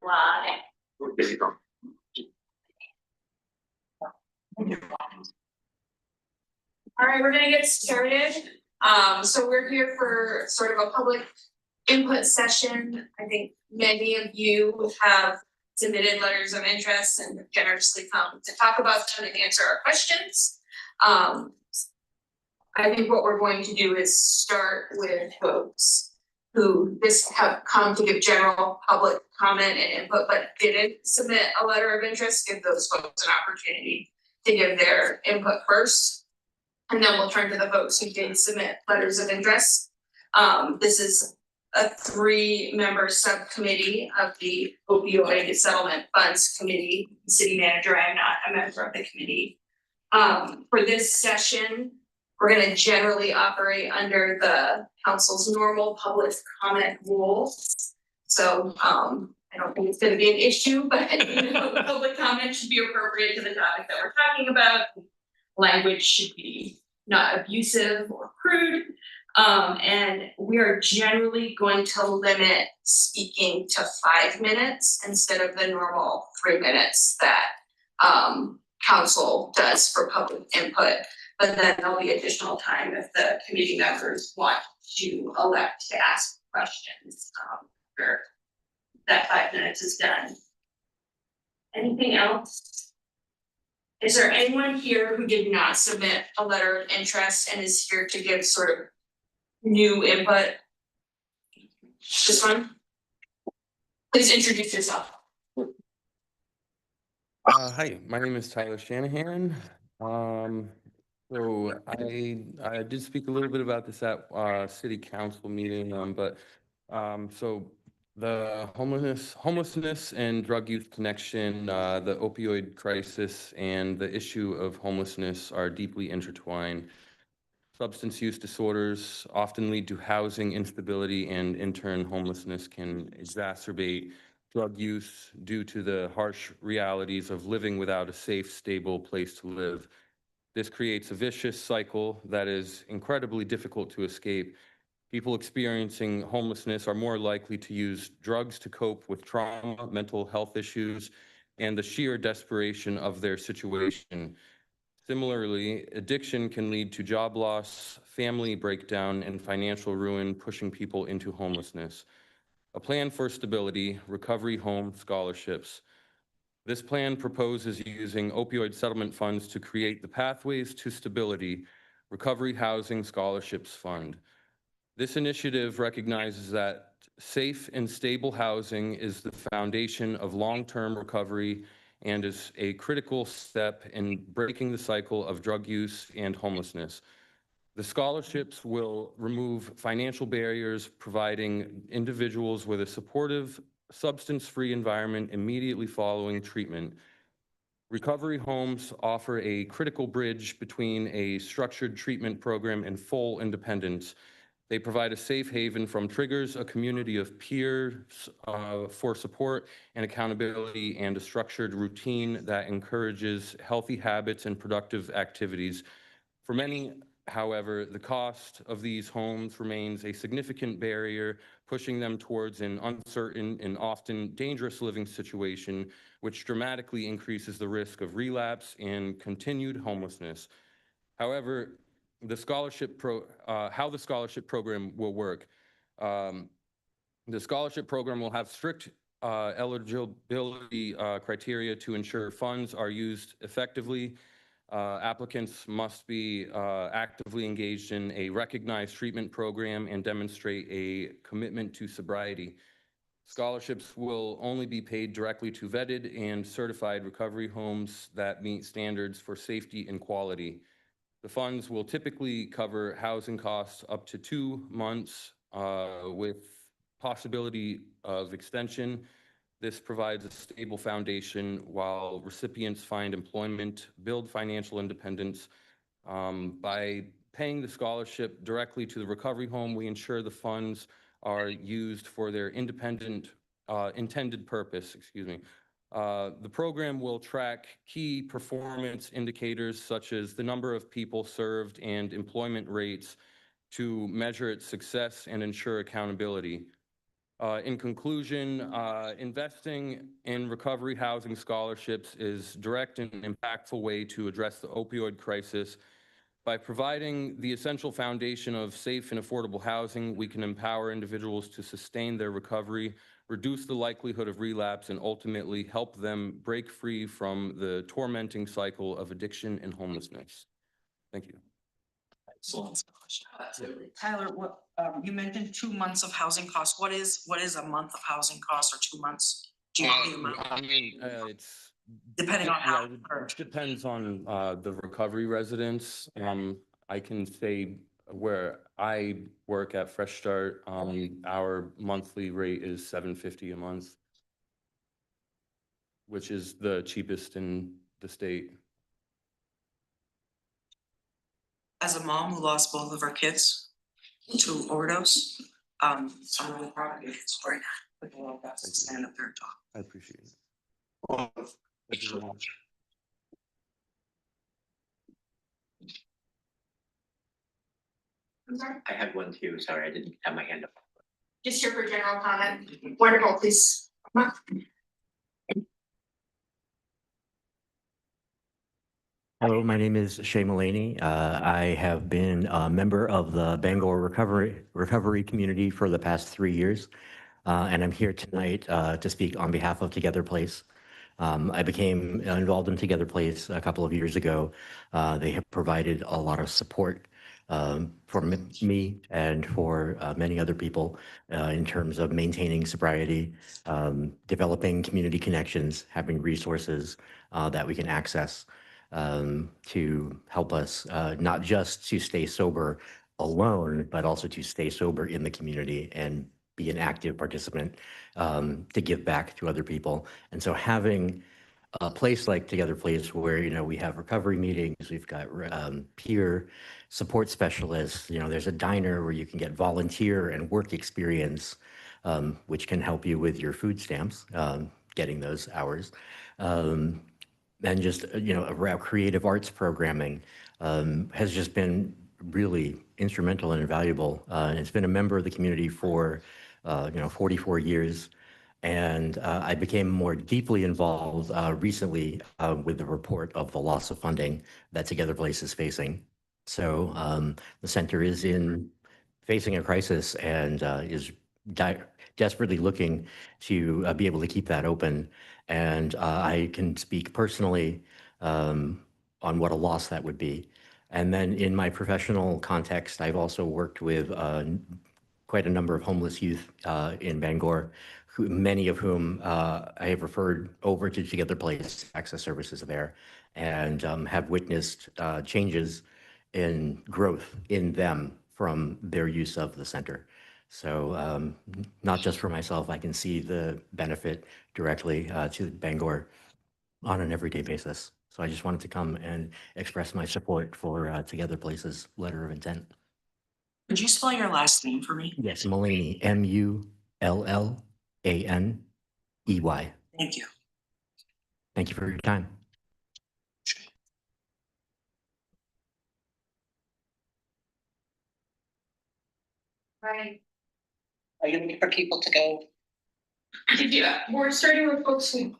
Lie. All right, we're gonna get started. So we're here for sort of a public input session. I think many of you have submitted letters of interest and have generously come to talk about them and answer our questions. I think what we're going to do is start with folks who just have come to give general public comment and input, but didn't submit a letter of interest. Give those folks an opportunity to give their input first. And then we'll turn to the folks who did submit letters of interest. This is a 3-member subcommittee of the Opioid Settlement Funds Committee. City manager, I am not a member of the committee. For this session, we're going to generally operate under the council's normal public comment rules. So I don't think it's going to be an issue, but public comment should be appropriate to the topic that we're talking about. Language should be not abusive or crude. And we are generally going to limit speaking to 5 minutes instead of the normal 3 minutes that council does for public input. But then there'll be additional time if the committee members want to elect to ask questions after that 5 minutes is done. Anything else? Is there anyone here who did not submit a letter of interest and is here to give sort of new input? This one? Please introduce yourself. Hi, my name is Tyler Shanahan. So I did speak a little bit about this at city council meeting, so the homelessness and drug use connection, the opioid crisis and the issue of homelessness are deeply intertwined. Substance use disorders often lead to housing instability, and in turn, homelessness can exacerbate drug use due to the harsh realities of living without a safe, stable place to live. This creates a vicious cycle that is incredibly difficult to escape. People experiencing homelessness are more likely to use drugs to cope with trauma, mental health issues, and the sheer desperation of their situation. Similarly, addiction can lead to job loss, family breakdown, and financial ruin, pushing people into homelessness. A plan for stability, recovery home scholarships. This plan proposes using opioid settlement funds to create the Pathways to Stability Recovery Housing Scholarships Fund. This initiative recognizes that safe and stable housing is the foundation of long-term recovery and is a critical step in breaking the cycle of drug use and homelessness. The scholarships will remove financial barriers, providing individuals with a supportive, substance-free environment immediately following treatment. Recovery homes offer a critical bridge between a structured treatment program and full independence. They provide a safe haven from triggers, a community of peers for support and accountability, and a structured routine that encourages healthy habits and productive activities. For many, however, the cost of these homes remains a significant barrier, pushing them towards an uncertain and often dangerous living situation, which dramatically increases the risk of relapse and continued homelessness. However, how the scholarship program will work. The scholarship program will have strict eligibility criteria to ensure funds are used effectively. Applicants must be actively engaged in a recognized treatment program and demonstrate a commitment to sobriety. Scholarships will only be paid directly to vetted and certified recovery homes that meet standards for safety and quality. The funds will typically cover housing costs up to 2 months with possibility of extension. This provides a stable foundation while recipients find employment, build financial independence. By paying the scholarship directly to the recovery home, we ensure the funds are used for their intended purpose, The program will track key performance indicators such as the number of people served and employment rates to measure its success and ensure accountability. In conclusion, investing in recovery housing scholarships is direct and impactful way to address the opioid crisis. By providing the essential foundation of safe and affordable housing, we can empower individuals to sustain their recovery, reduce the likelihood of relapse, and ultimately help them break free from the tormenting cycle of addiction and homelessness. Thank you. Excellent. Absolutely. Tyler, what, you mentioned 2 months of housing costs. What is a month of housing costs or 2 months? Do you know the amount? I mean, it's Depending on how. it depends on the recovery residents. I can say where I work at Fresh Start, our monthly rate is $750 a month, which is the cheapest in the state. As a mom who lost both of her kids to overdose, I'm really proud of you for it. But you have to stand up there and talk. I appreciate it. Thank you very much. I'm sorry, I had one too. Sorry, I didn't have my hand up. just here for general comment. Wonderful, please. Come on. Hello, my name is Shay Mullaney. I have been a member of the Bangor recovery community for the past 3 years, and I'm here tonight to speak on behalf of Together Place. I became involved in Together Place a couple of years ago. They have provided a lot of support for me and for many other people in terms of maintaining sobriety, developing community connections, having resources that we can access to help us not just to stay sober alone, but also to stay sober in the community and be an active participant to give back to other people. And so having a place like Together Place where, you know, we have recovery meetings, we've got peer support specialists, you know, there's a diner where you can get volunteer and work experience, which can help you with your food stamps, getting those hours. And just, you know, around creative arts programming has just been really instrumental and invaluable. And it's been a member of the community for, 44 years. And I became more deeply involved recently with the report of the loss of funding that Together Place is facing. So the center is facing a crisis and is desperately looking to be able to keep that open. And I can speak personally on what a loss that would be. And then in my professional context, I've also worked with quite a number of homeless youth in Bangor, many of whom I have referred over to Together Place access services there, and have witnessed changes in growth in them from their use of the center. So not just for myself, I can see the benefit directly to Bangor on an everyday basis. So I just wanted to come and express my support for Together Place's letter of intent. Could you spell your last name for me? Yes, Mullaney, M-U-L-L-A-N-E-Y. Thank you. Thank you for your time. Right. Are you looking for people to go? Yeah, we're starting with folks who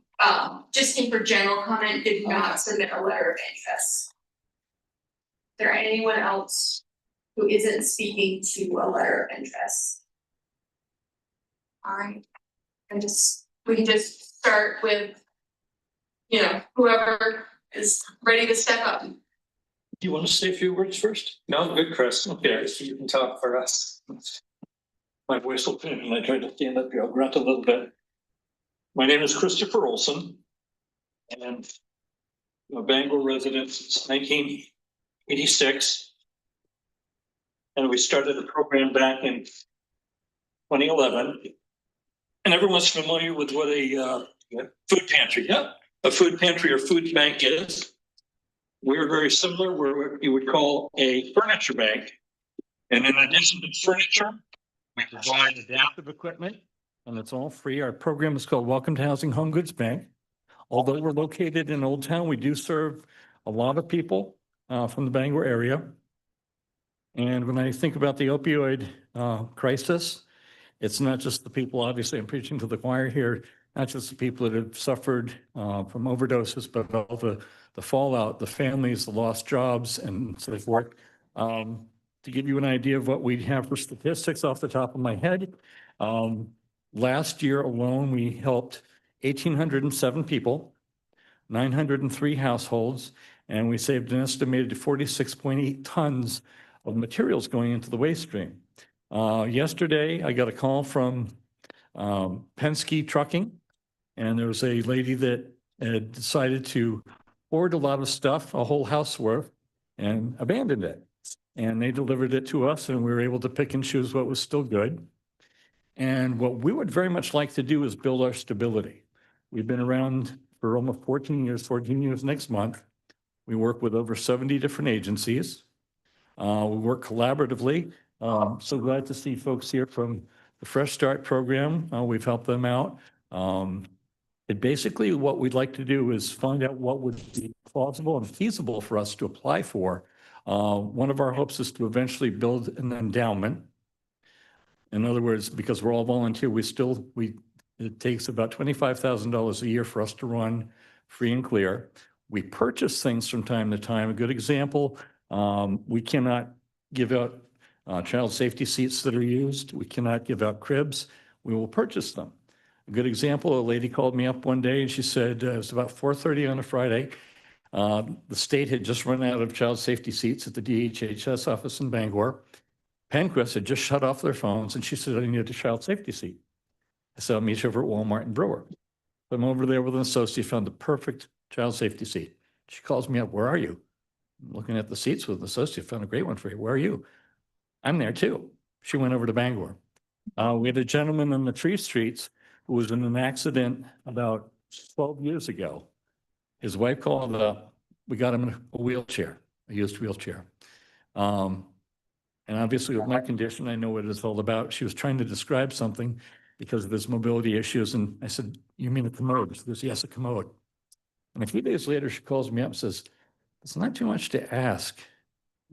just came for general comment, did not submit a letter of interest. Is there anyone else who isn't speaking to a letter of interest? All right, and we can just start with, you know, whoever is ready to step up. Do you want to say a few words first? No, good, Chris. Okay, so you can talk for us. My voice will fit when I try to stand up here. I'll grunt a little bit. My name is Christopher Olson, and I'm a Bangor resident since 1986. And we started the program back in 2011. And everyone's familiar with what a food pantry, a food pantry or food bank is. We're very similar. We're what you would call a furniture bank. And in addition to furniture, we provide Adaptive equipment, and it's all free. Our program is called Welcome to Housing Home Goods Bank. Although we're located in Old Town, we do serve a lot of people from the Bangor area. And when I think about the opioid crisis It's not just the people, obviously, I'm preaching to the choir here, not just the people that have suffered from overdoses, but all the fallout, the families, the lost jobs and so forth. To give you an idea of what we have for statistics off the top of my head, last year alone, we helped 1,807 people, 903 households, and we saved an estimated 46.8 tons of materials going into the waste stream. Yesterday, I got a call from Penske Trucking, and there was a lady that had decided to hoard a lot of stuff, a whole house worth, and abandoned it. And they delivered it to us, and we were able to pick and choose what was still good. And what we would very much like to do is build our stability. We've been around for almost 14 years next month. We work with over 70 different agencies. We work collaboratively. So glad to see folks here from the Fresh Start program. We've helped them out. Basically what we'd like to do is find out what would be plausible and feasible for us to apply for. One of our hopes is to eventually build an endowment. In other words, because we're all volunteer, it takes about $25,000 a year for us to run free and clear. We purchase things from time to time. A good example, we cannot give out child safety seats that are used. We cannot give out cribs. We will purchase them. A good example, a lady called me up one day and she said, it was about 4:30 on a Friday. The state had just run out of child safety seats at the DHHS office in Bangor. Penquest had just shut off their phones and she said, I need a child safety seat. I said, I'll meet you over at Walmart in Brewer. I'm over there with an associate, found the perfect child safety seat. She calls me up, where are you? I'm looking at the seats with an associate, found a great one for you. Where are you? I'm there too. She went over to Bangor. We had a gentleman in the Tree Streets who was in an accident about 12 years ago. His wife called up, we got him in a wheelchair, a used wheelchair. And obviously with my condition, I know what it's all about. She was trying to describe something because of his mobility issues. And I said, you mean a commode? She goes, yes, a commode. And a few days later, she calls me up and says, it's not too much to ask.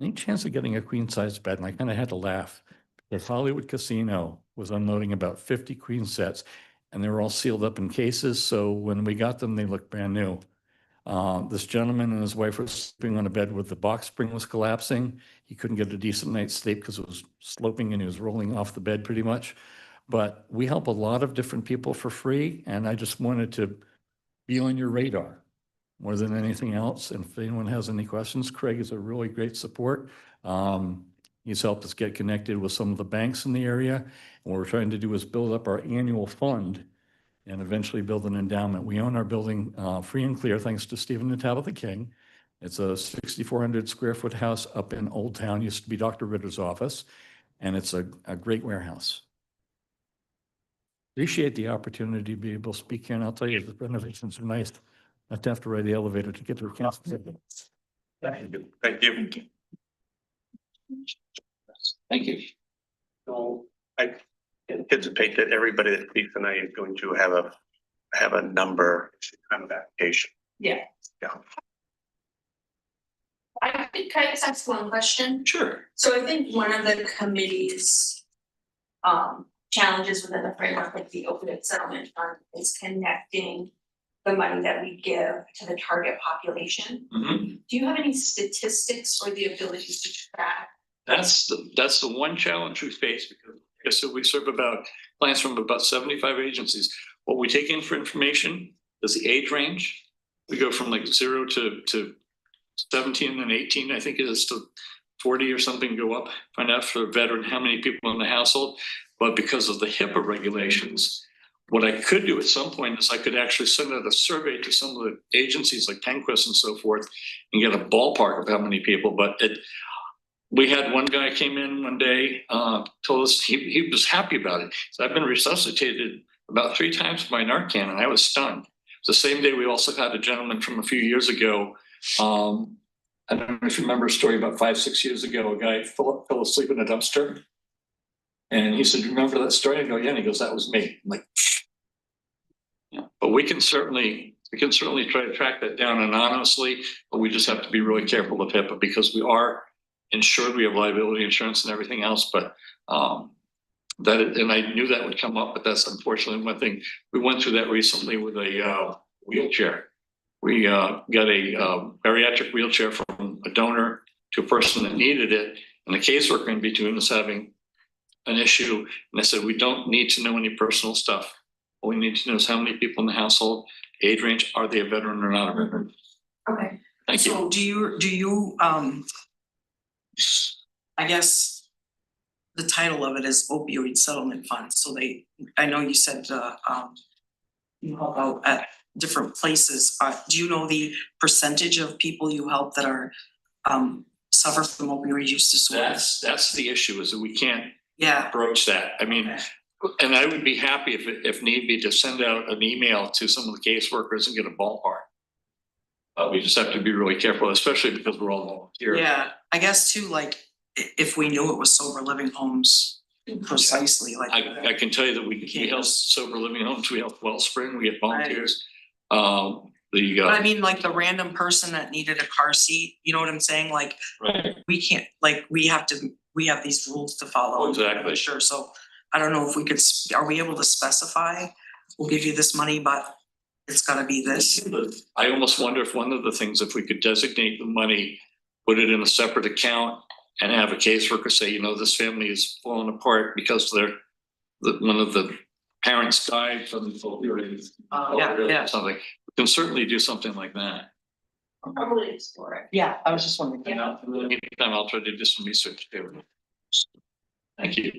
Any chance of getting a queen size bed? And I kind of had to laugh. The Hollywood Casino was unloading about 50 queen sets and they were all sealed up in cases. So when we got them, they looked brand new. This gentleman and his wife were sleeping on a bed where the box spring was collapsing. He couldn't get a decent night's sleep because it was sloping and he was rolling off the bed pretty much. But we help a lot of different people for free. And I just wanted to be on your radar more than anything else. And if anyone has any questions, Craig is a really great support. He's helped us get connected with some of the banks in the area. And what we're trying to do is build up our annual fund and eventually build an endowment. We own our building free and clear, thanks to Stephen and Tabitha King. It's a 6,400 square foot house up in Old Town, used to be Dr. Ritter's office, and it's a great warehouse. Appreciate the opportunity to be able to speak here, and I'll tell you, the renovations are nice. Not to have to ride the elevator to get to the campus. Thank you. Thank you. Thank you. So I anticipate that everybody that speaks tonight is going to have a number kind of application. Yeah. Yeah. Can I just ask one question? Sure. So I think one of the committee's challenges within the framework of the opioid settlement fund is connecting the money that we give to the target population. Mm-hmm. Do you have any statistics or the ability to track? That's the one challenge we face because so we serve clients from about 75 agencies. What we take in for information is the age range. We go from like 0 to 17 and 18, I think it is, to 40 or something, go up, find out for a veteran how many people in the household. But because of the HIPAA regulations, what I could do at some point is I could actually send out a survey to some of the agencies like Penquest and so forth and get a ballpark of how many people. But we had one guy came in one day, told us he was happy about it. So I've been resuscitated about 3 times by Narcan, and I was stunned. The same day, we also had a gentleman from a few years ago. I don't know if you remember a story about 5-6 years ago. A guy fell asleep in a dumpster, and he said, "Remember that story?" I go, "Yeah." And he goes, "That was me." I'm like, yeah. But we can certainly try to track that down anonymously, but we just have to be really careful of HIPAA because we are insured. We have liability insurance and everything else, but And I knew that would come up, but that's unfortunately one thing. We went through that recently with a wheelchair. We got a bariatric wheelchair from a donor to a person that needed it, and the caseworker in between was having an issue. And I said, we don't need to know any personal stuff. All we need to know is how many people in the household, age range, are they a veteran or not a veteran? Okay. Thank you. So do you, I guess the title of it is opioid settlement fund. So I know you said, you help out at different places. Do you know the percentage of people you help that are, suffer from opioid use disorder? That's the issue, is that we can't Yeah. broach that. I mean, and I would be happy if need be to send out an email to some of the caseworkers and get a ballpark. We just have to be really careful, especially because we're all volunteer. Yeah, I guess too, like, if we knew it was sober living homes precisely, like. I can tell you that we help sober living homes, we help Wellspring, we get volunteers. But I mean, like the random person that needed a car seat, you know what I'm saying? Like, right. we can't, like, we have these rules to follow. Exactly. Sure, so I don't know if we could, are we able to specify, we'll give you this money, but it's gotta be this? I almost wonder if one of the things, if we could designate the money, put it in a separate account and have a caseworker say, you know, this family is falling apart because one of the parents died from opioid. Yeah. Something. We can certainly do something like that. I'll probably explore it. Yeah, I was just wondering. And in the meantime, I'll try to do some research too. Thank you.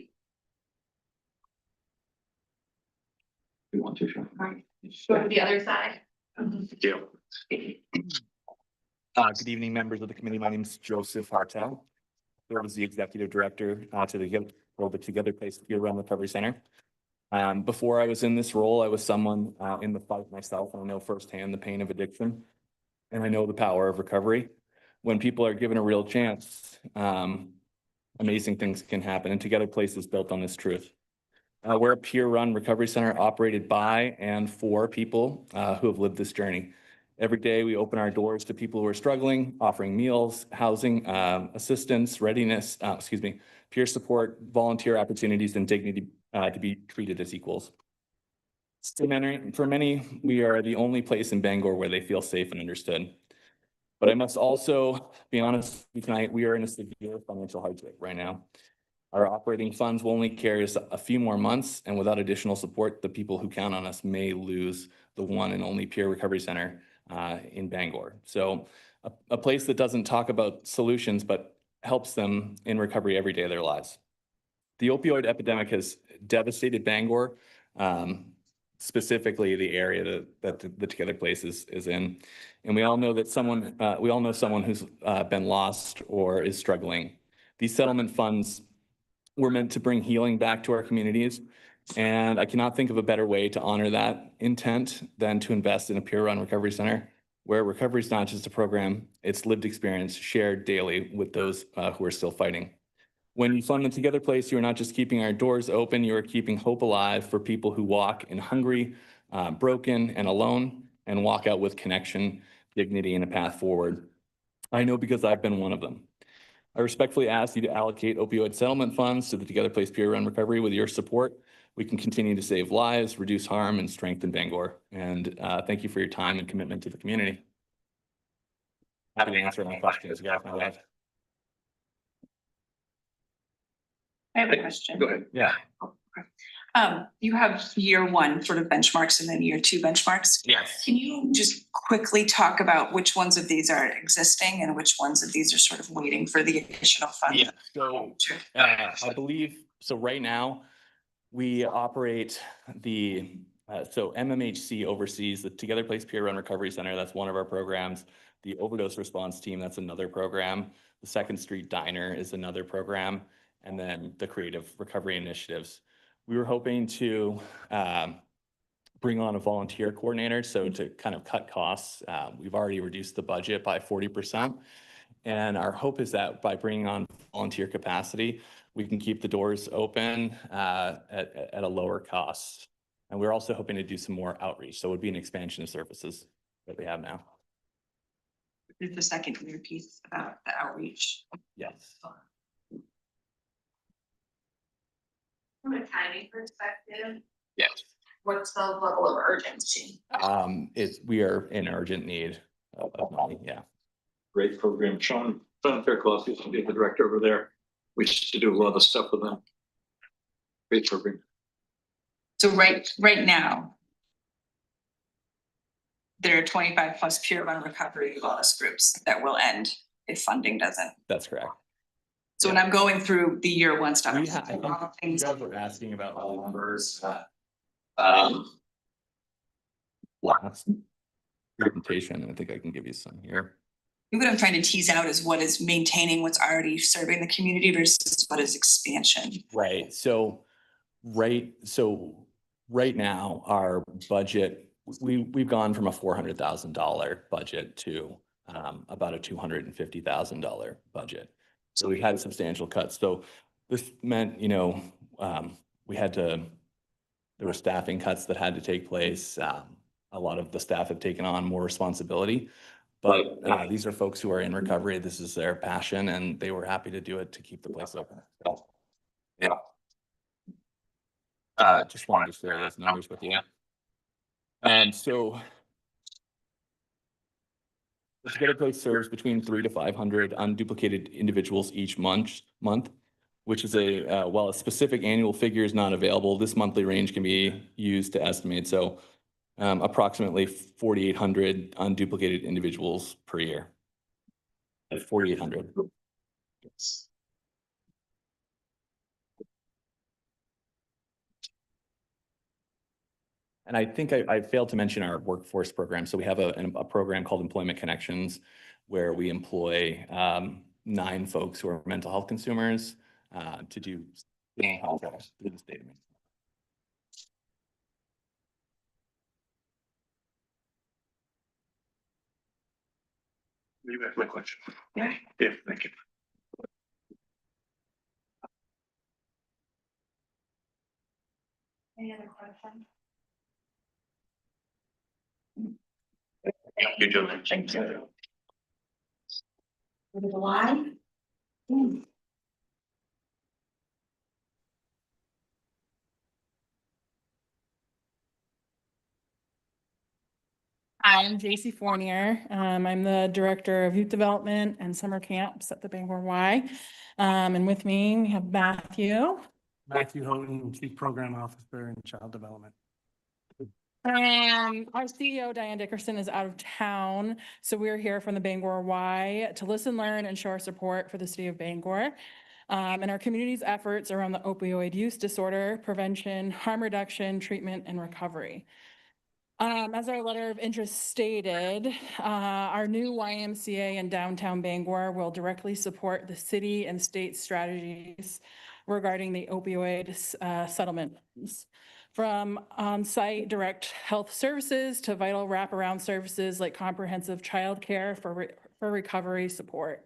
You want to? Go to the other side. Thank you. Good evening, members of the committee. My name is Joseph Hartel. I was the executive director to the Together Place Peer Run Recovery Center. Before I was in this role, I was someone in the fight myself. I know firsthand the pain of addiction, and I know the power of recovery. When people are given a real chance, amazing things can happen. And Together Place is built on this truth. We're a peer-run recovery center operated by and for people who have lived this journey. Every day we open our doors to people who are struggling, offering meals, housing, assistance, readiness, peer support, volunteer opportunities, and dignity to be treated as equals. For many, we are the only place in Bangor where they feel safe and understood. But I must also be honest with you tonight, we are in a severe financial hardship right now. Our operating funds will only carry us a few more months, and without additional support, the people who count on us may lose the one and only peer recovery center in Bangor. So a place that doesn't talk about solutions, but helps them in recovery every day of their lives. The opioid epidemic has devastated Bangor, specifically the area that the Together Place is in. And we all know that someone who's been lost or is struggling. These settlement funds were meant to bring healing back to our communities. And I cannot think of a better way to honor that intent than to invest in a peer-run recovery center, where recovery is not just a program, it's lived experience shared daily with those who are still fighting. When you fund the Together Place, you're not just keeping our doors open, you are keeping hope alive for people who walk in hungry, broken, and alone, and walk out with connection, dignity, and a path forward. I know because I've been one of them. I respectfully ask you to allocate opioid settlement funds to the Together Place Peer Run Recovery. With your support, we can continue to save lives, reduce harm, and strengthen Bangor. And thank you for your time and commitment to the community. Happy to answer any questions. I have a question. Go ahead. Yeah. You have year one sort of benchmarks and then year two benchmarks. Yes. Can you just quickly talk about which ones of these are existing and which ones of these are sort of waiting for the additional funding? Yeah. So I believe so. Right now, we operate so MMHC oversees the Together Place Peer Run Recovery Center. That's one of our programs. The Overdose Response Team, that's another program. The Second Street Diner is another program. And then the Creative Recovery Initiatives. We were hoping to bring on a volunteer coordinator. So to kind of cut costs, we've already reduced the budget by 40%. And our hope is that by bringing on volunteer capacity, we can keep the doors open at a lower cost. And we're also hoping to do some more outreach. So it would be an expansion of services that we have now. Is the second year piece about the outreach? Yes. From a timing perspective, Yes. what's the level of urgency? We are in urgent need of money, yeah. Great program. Sean Fairclough used to be the director over there. We used to do a lot of stuff with them. Great program. So right now, there are 25 plus peer run recovery wellness groups that will end if funding doesn't. That's correct. So when I'm going through the year one stuff. I I'm think thinking all the you things- guys were asking about the numbers. Last presentation, I think I can give you some here. What I'm trying to tease out is what is maintaining what's already serving the community versus what is expansion. Right, so right now, our budget, we've gone from a $400,000 budget to about a $250,000 budget. So we had substantial cuts. So this meant, there were staffing cuts that had to take place. A lot of the staff have taken on more responsibility. But these are folks who are in recovery. This is their passion, and they were happy to do it to keep the place open. So, yeah. Just wanted to share those numbers with you. And so the Together Place serves between 300 to 500 unduplicated individuals each month, which is while a specific annual figure is not available, this monthly range can be used to estimate. So approximately 4,800 unduplicated individuals per year. 4,800. And I think I failed to mention our workforce program. So we have a program called Employment Connections, where we employ 9 folks who are mental health consumers to do health through the state of Maine. You asked my question. Yeah. Yeah, thank you. Any other questions? Yeah, you do. Thank you. Why? Hi, I'm JC Fournier. I'm the Director of Youth Development and Summer Camps at the Bangor Y. And with me, we have Matthew. Matthew Houghton, Chief Program Officer in Child Development. Our CEO, Diane Dickerson, is out of town, so we're here from the Bangor Y to listen, learn, and show our support for the city of Bangor. And our community's efforts around the opioid use disorder, prevention, harm reduction, treatment, and recovery. As our letter of interest stated, our new YMCA in downtown Bangor will directly support the city and state strategies regarding the opioid settlements. From on-site direct health services to vital wraparound services like comprehensive childcare for recovery support.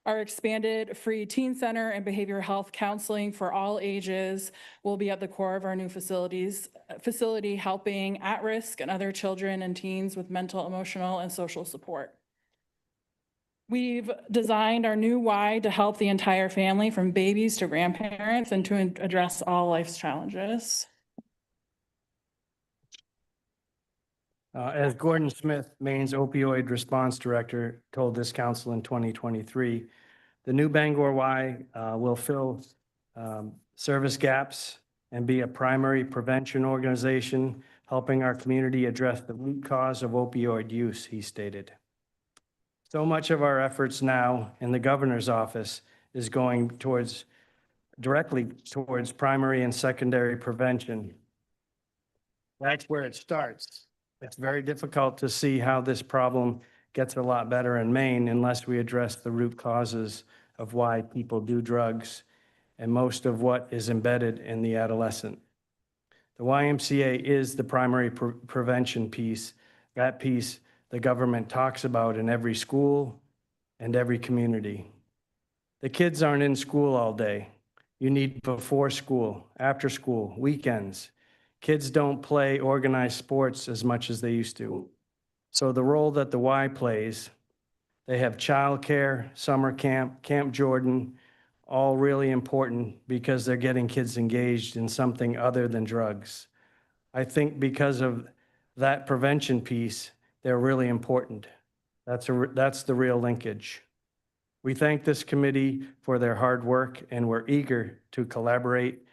Our expanded free teen center and behavioral health counseling for all ages will be at the core of our new facility, helping at-risk and other children and teens with mental, emotional, and social support. We've designed our new Y to help the entire family, from babies to grandparents, and to address all life's challenges. As Gordon Smith, Maine's opioid response director, told this council in 2023, the new Bangor Y will fill service gaps and be a primary prevention organization, helping our community address the root cause of opioid use, he stated. So much of our efforts now in the governor's office is going directly towards primary and secondary prevention. That's where it starts. It's very difficult to see how this problem gets a lot better in Maine unless we address the root causes of why people do drugs and most of what is embedded in the adolescent. The YMCA is the primary prevention piece, that piece the government talks about in every school and every community. The kids aren't in school all day. You need before school, after school, weekends. Kids don't play organized sports as much as they used to. So the role that the Y plays, they have childcare, summer camp, Camp Jordan, all really important because they're getting kids engaged in something other than drugs. I think because of that prevention piece, they're really important. That's the real linkage. We thank this committee for their hard work, and we're eager to collaborate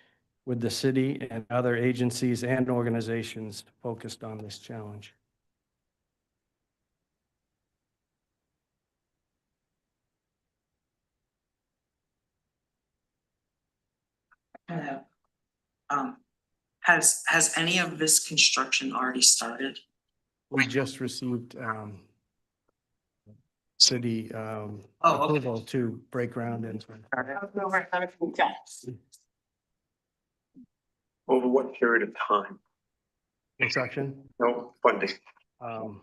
with the city and other agencies and organizations focused on this challenge. Um, has any of this construction already started? We just received city okay. approval to break ground and Over what period of time? construction. No funding. Um,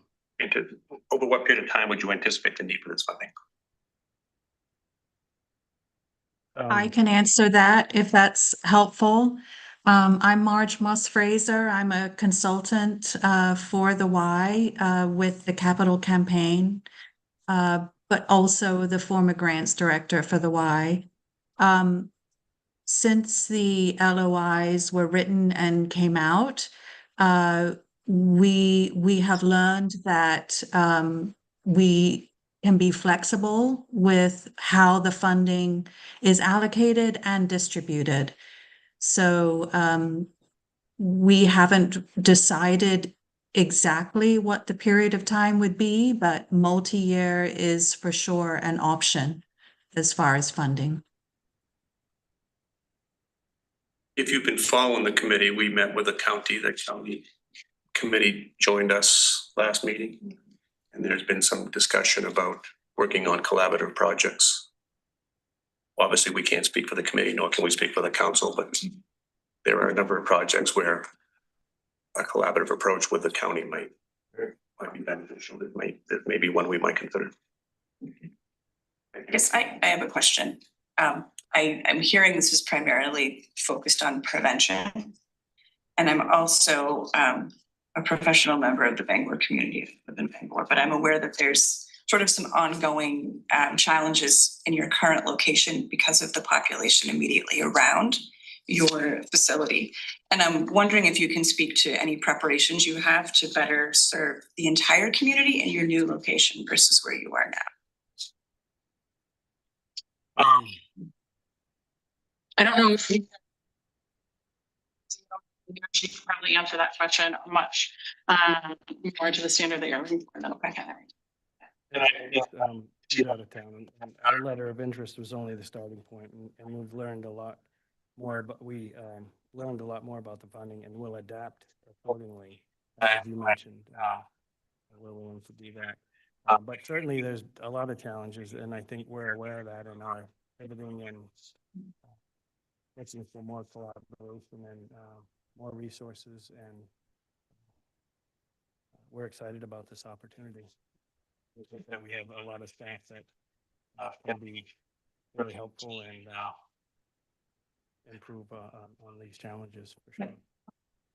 Over what period of time would you anticipate the need for this funding? I can answer that if that's helpful. I'm Marge Moss-Fraser. I'm a consultant for the Y with the Capital Campaign, but also the former grants director for the Y. Since the LOIs were written and came out, we have learned that we can be flexible with how the funding is allocated and distributed. So we haven't decided exactly what the period of time would be, but multi-year is for sure an option as far as funding. If you've been following the committee, we met with the county committee joined us last meeting. And there's been some discussion about working on collaborative projects. Obviously, we can't speak for the committee, nor can we speak for the council, but there are a number of projects where a collaborative approach with the county might be beneficial. That may be one we might consider. I guess I have a question. I'm hearing this is primarily focused on prevention. And I'm also a professional member of the Bangor community within Bangor, but I'm aware that there's sort of some ongoing challenges in your current location because of the population immediately around your facility. And I'm wondering if you can speak to any preparations you have to better serve the entire community in your new location versus where you are now. I don't know if you should probably answer that question much more to the standard that you're looking for. She's out of town, and our letter of interest was only the starting point, and we've learned a lot more, but we learned a lot more about the funding and will adapt accordingly, as you mentioned. We're willing to do that. But certainly there's a lot of challenges, and I think we're aware of that and are pivoting and looking for more collaboration and more resources, and we're excited about this opportunity. That we have a lot of staff that can be really helpful and improve on these challenges for sure.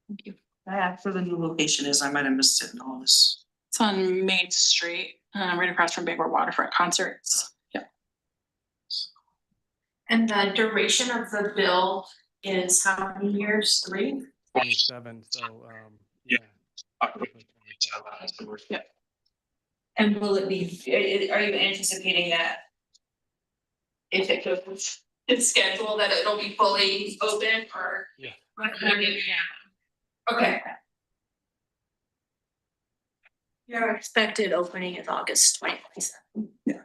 Thank you. I asked where the new location is. I might have missed it in all this. It's on Main Street, right across from Bangor Waterfront Concerts. Yeah. And the duration of the bill is how many years? 3? 27, so yeah. Yeah. And will it be, are you anticipating that if it goes to schedule that it'll be fully open or? Yeah. Okay. Your expected opening is August 2027. Yeah.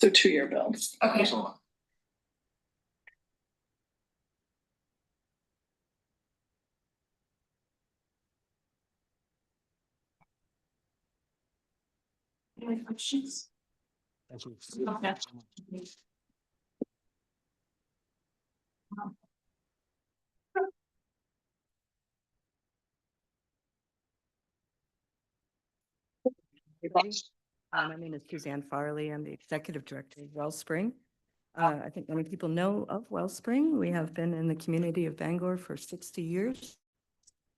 So 2-year bill. Okay. Any questions? Thank you. My name is Suzanne Farley. I'm the Executive Director of Wellspring. I think many people know of Wellspring. We have been in the community of Bangor for 60 years.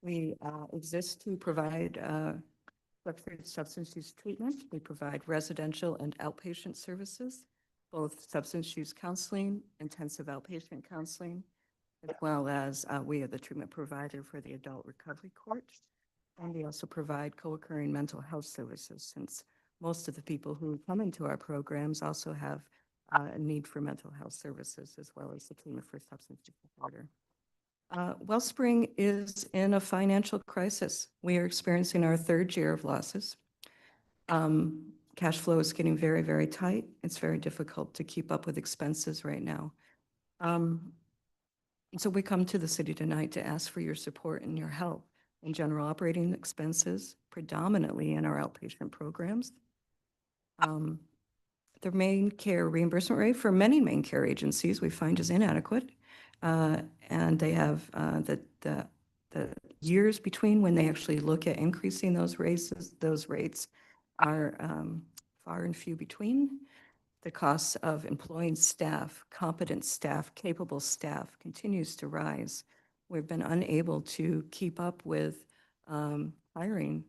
We exist to provide structured substance use treatment. We provide residential and outpatient services, both substance use counseling, intensive outpatient counseling, as well as we are the treatment provider for the adult recovery court. And we also provide co-occurring mental health services, since most of the people who come into our programs also have a need for mental health services, as well as the treatment for substance disorder. Wellspring is in a financial crisis. We are experiencing our third year of losses. Cash flow is getting very, very tight. It's very difficult to keep up with expenses right now. So we come to the city tonight to ask for your support and your help in general operating expenses, predominantly in our outpatient programs. The main care reimbursement rate for many main care agencies we find is inadequate. And they have the years between when they actually look at increasing those rates are far and few between. The costs of employing staff, competent staff, capable staff continues to rise. We've been unable to keep up with hiring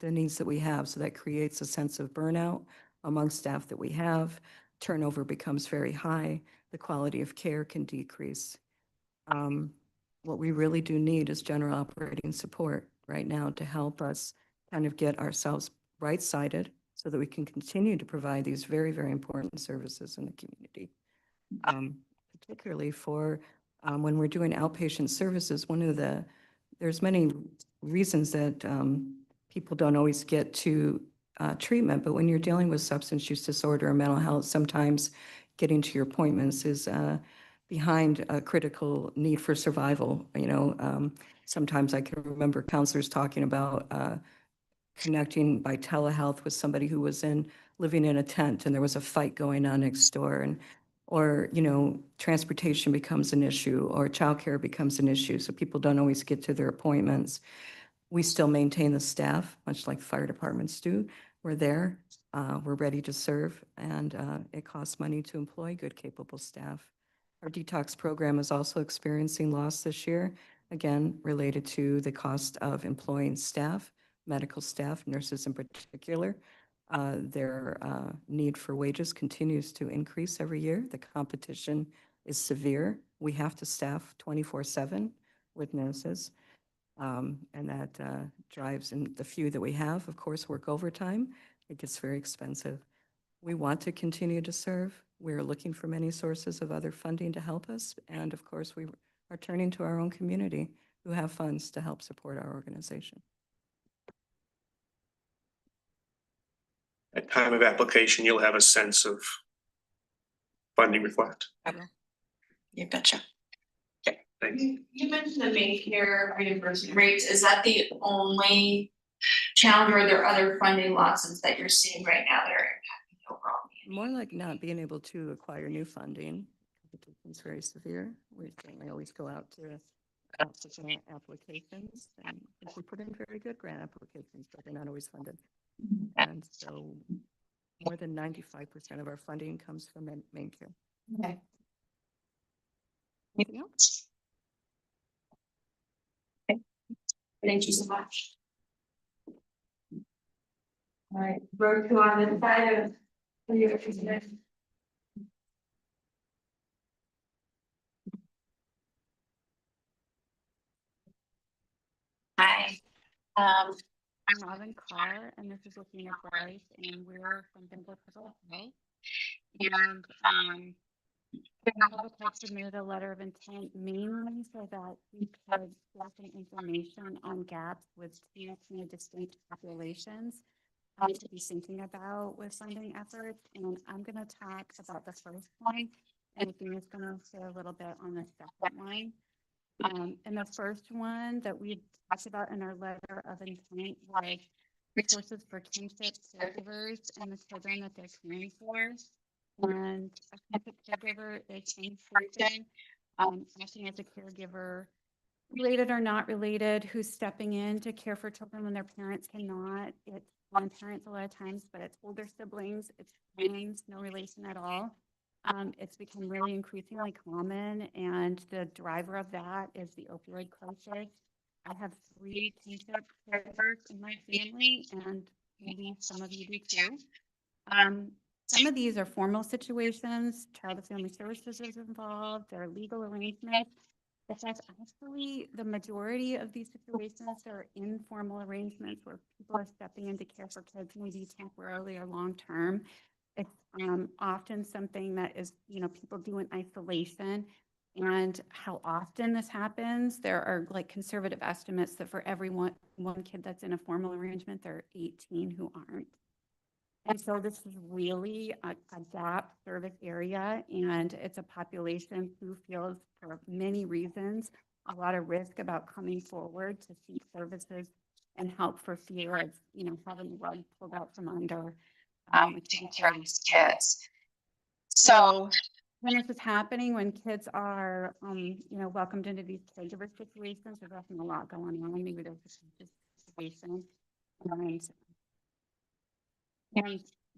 the needs that we have. So that creates a sense of burnout among staff that we have. Turnover becomes very high. The quality of care can decrease. What we really do need is general operating support right now to help us kind of get ourselves right-sided so that we can continue to provide these very, very important services in the community. Particularly for when we're doing outpatient services, there's many reasons that people don't always get to treatment, but when you're dealing with substance use disorder or mental health, sometimes getting to your appointments is behind a critical need for survival. Sometimes I can remember counselors talking about connecting by telehealth with somebody who was living in a tent and there was a fight going on next door, or transportation becomes an issue or childcare becomes an issue. So people don't always get to their appointments. We still maintain the staff, much like fire departments do. We're there, we're ready to serve, and it costs money to employ good, capable staff. Our detox program is also experiencing loss this year, again, related to the cost of employing staff, medical staff, nurses in particular. Their need for wages continues to increase every year. The competition is severe. We have to staff 24/7 with nurses. And that drives in the few that we have, of course, work overtime. It gets very expensive. We want to continue to serve. We're looking for many sources of other funding to help us. And of course, we are turning to our own community who have funds to help support our organization. At time of application, you'll have a sense of funding request. You betcha. Thank you. You mentioned the main care reimbursement rates. Is that the only challenge, or are there other funding losses that you're seeing right now that are impacting the overall? More like not being able to acquire new funding. It's very severe. We certainly always go out to grant applications, and we put in very good grant applications, but they're not always funded. And so more than 95% of our funding comes from main care. Okay. Anything else? Thank you so much. All right, road to on the side of your presentation. Hi, I'm Robin Carr, and this is Looking at Bryce, and we're from Denver, Pennsylvania. And the Applicant submitted a letter of intent mainly so that we could get some information on gaps with two kind of distinct populations to be thinking about with funding efforts. And I'm going to talk about the first one, and Athena's going to say a little bit on the second one. And the first one that we talked about in our letter of intent was resources for kinship caregivers and the children that they're caring for. And a kinship caregiver is any person acting as a caregiver, related or not related, who's stepping in to care for children when their parents cannot. It's one parent a lot of times, but it's older siblings, it's siblings, no relation at all. It's become really increasingly common, and the driver of that is the opioid crisis. I have 3 kinship caregivers in my family, and maybe some of you do too. some of these are formal situations, child and family services is involved, there are legal arrangements. But that's actually the majority of these situations are informal arrangements where people are stepping in to care for kids, maybe temporarily or long-term. It's often something that is, people do in isolation. And how often this happens, there are like conservative estimates that for every one kid that's in a formal arrangement, there are 18 who aren't. And so this is really a gap service area, and it's a population who feels, for many reasons, a lot of risk about coming forward to seek services and help for fear of, having the rug pulled out from under taking care of these kids. So when this is happening, when kids are, welcomed into these caregiver situations, there's often a lot going on. Maybe there's a situation, and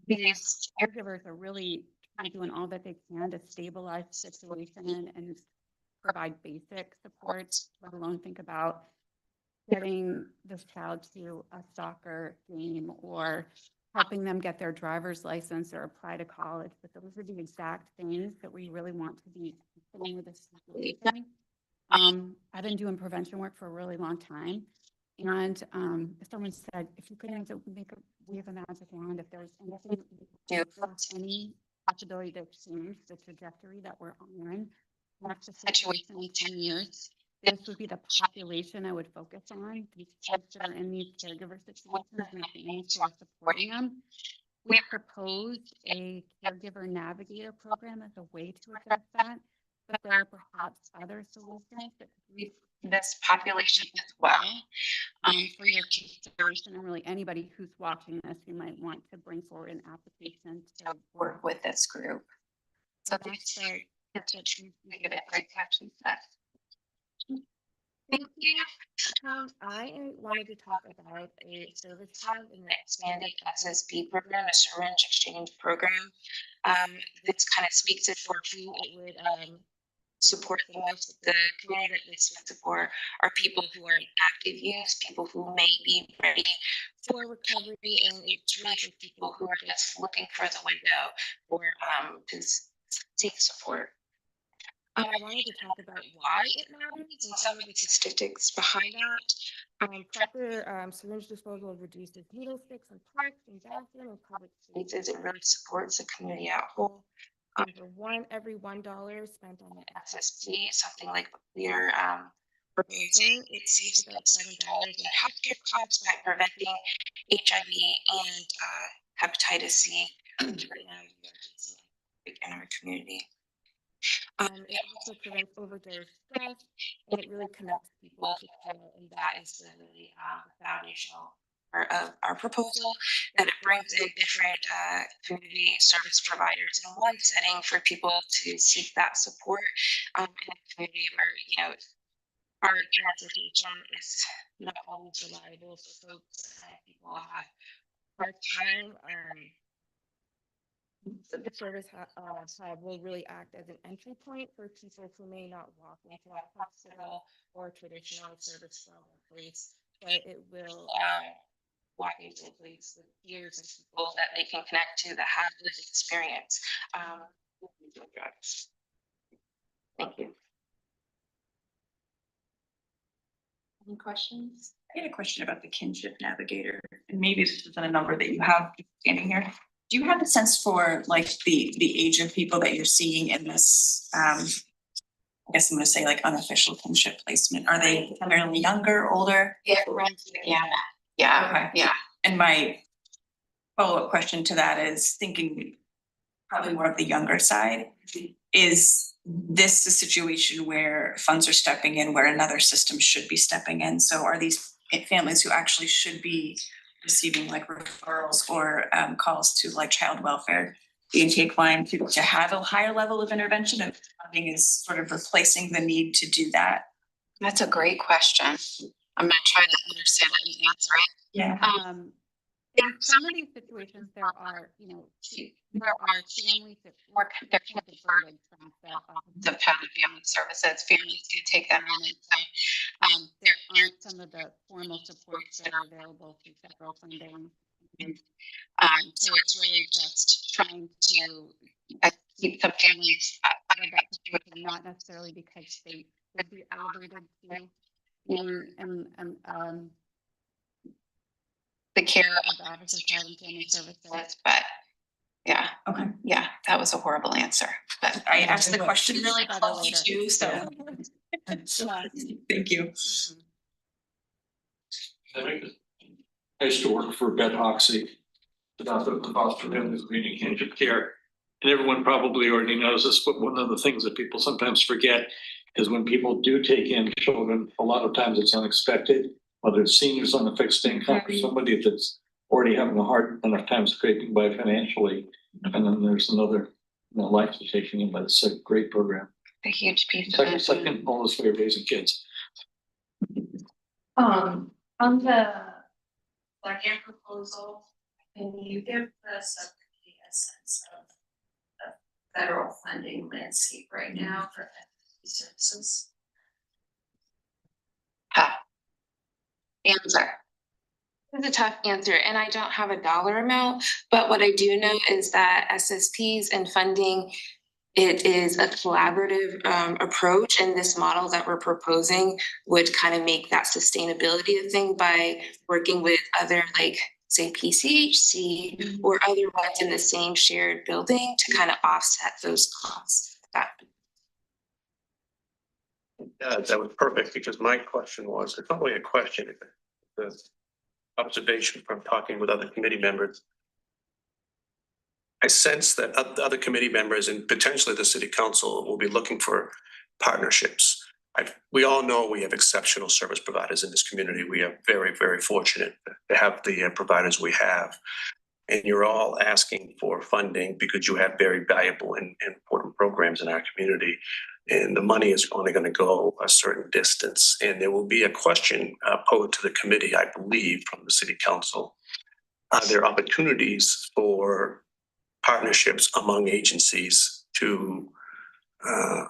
these caregivers are really doing all that they can to stabilize the situation and provide basic support, let alone think about getting this child to a soccer game or helping them get their driver's license or apply to college. But those are the exact things that we really want to be doing with this situation. I've been doing prevention work for a really long time. And if someone said, if you could wave a magic wand, if there's anything you could do, if there's any possibility to change the trajectory that we're on, watch the situation in 10 years, this would be the population I would focus on, these kids that are in these caregiver situations and the families who are supporting them. We proposed a caregiver navigator program as a way to address that, but there are perhaps other solutions that could reach this population as well. For your consideration, and really anybody who's watching this, you might want to bring forward an application to work with this group. So that's the give it right action set. Thank you. I wanted to talk about a service hub and the expanded SSB program, a syringe exchange program. This kind of speaks to who it would support the most. The community that this would support are people who are in active use, people who may be ready for recovery, and it's really for people who are just looking for the window for to seek support. I wanted to talk about why it matters and some of the statistics behind that. Proper syringe disposal reduces needle sticks in parks and bathroom and public spaces. It really supports the community at whole. For every $1 spent on the SSP, something like your proposal, it saves about $7 in healthcare costs by preventing HIV and hepatitis C right now in our community. It also prevents overdose stress, and it really connects people to care, and that is really the foundational part of our proposal, that it brings in different community service providers in one setting for people to seek that support in a community where, our transportation is not always reliable, so folks, people have hard time. The service hub will really act as an entry point for people who may not walk into a hospital or traditional service place, but it will walk into a place with peers and people that they can connect to that have this experience. Thank you. Any questions? I had a question about the kinship navigator, and maybe this isn't a number that you have standing here. Do you have a sense for like the age of people that you're seeing in this? I guess I'm going to say like unofficial kinship placement. Are they primarily younger, older? Yeah, runs the gamut. Yeah. Okay. Yeah. And my follow-up question to that is thinking probably more of the younger side. Is this a situation where funds are stepping in where another system should be stepping in? So are these families who actually should be receiving like referrals or calls to like child welfare, the intake line to have a higher level of intervention, and funding is sort of replacing the need to do that? That's a great question. I'm not trying to understand it and answer it. Yeah. In some of these situations, there are families that They're kind of diverted from the family services. Families can take them on, and so there aren't some of the formal supports that are available through federal funding. So it's really just trying to keep some families out of that situation, not necessarily because they would be elevated to being and the care of the Office of Child and Family Services, but yeah. Okay. Yeah, that was a horrible answer, but I asked the question really Better close later. too, so. Thank you. Mhm. I used to work for Bed Oxy, about the foster families needing kinship care. And everyone probably already knows this, but one of the things that people sometimes forget is when people do take in children, a lot of times it's unexpected, whether it's seniors on a fixed income or somebody that's already having a hard enough time scraping by financially. And then there's another, life to taking in, but it's a great program. A huge piece of it. Second oldest way of raising kids. On the second proposal, can you give the subcommittee a sense of the federal funding landscape right now for these services? Answer. It's a tough answer, and I don't have a dollar amount, but what I do know is that SSPs and funding, it is a collaborative approach, and this model that we're proposing would kind of make that sustainability a thing by working with other, like, say, PCHC or other ones in the same shared building to kind of offset those costs. That was perfect, because my question was, it's not really a question, it's the observation from talking with other committee members. I sense that other committee members and potentially the city council will be looking for partnerships. We all know we have exceptional service providers in this community. We are very, very fortunate to have the providers we have. And you're all asking for funding because you have very valuable and important programs in our community. And the money is only going to go a certain distance. And there will be a question posed to the committee, I believe, from the city council. Are there opportunities for partnerships among agencies to